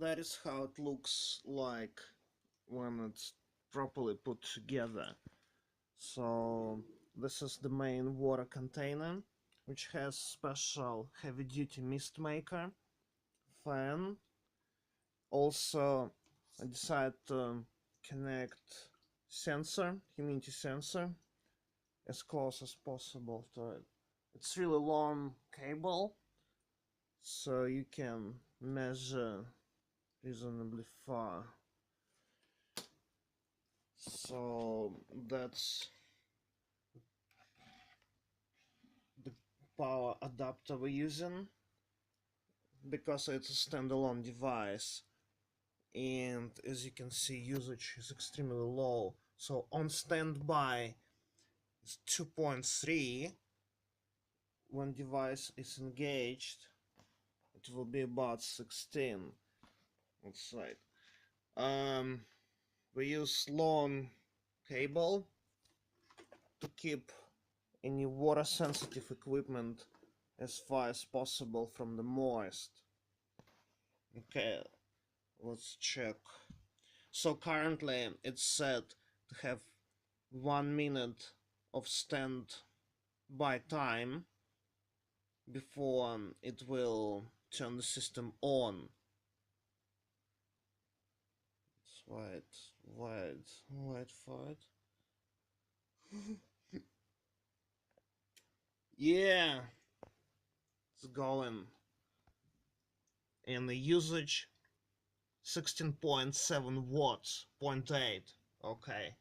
that is how it looks like when it's properly put together. So this is the main water container, which has special heavy-duty mist maker, fan. Also, I decided to connect sensor, humidity sensor, as close as possible to it. It's really long cable, so you can measure reasonably far. So that's the power adapter we're using, because it's a standalone device, and as you can see, usage is extremely low. So on standby is 2.3. When device is engaged, it will be about 16 outside. We use long cable to keep any water sensitive equipment as far as possible from the moist. Okay, let's check. So currently it's set to have 1 minute of standby time before it will turn the system on. Let's wait for it. Yeah, it's going. And the usage 16.7 watts, 0.8. Okay,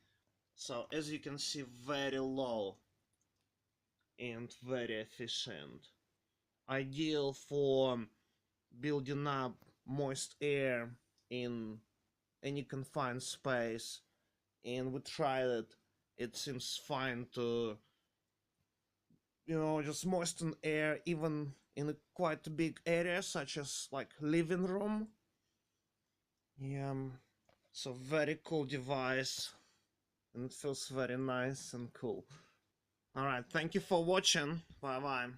so as you can see, very low and very efficient. Ideal for building up moist air in any confined space, and we tried it. It seems fine to, just moisten air even in a quite big area, such as like living room. Yeah, so very cool device, and it feels very nice and cool. Alright, thank you for watching. Bye bye.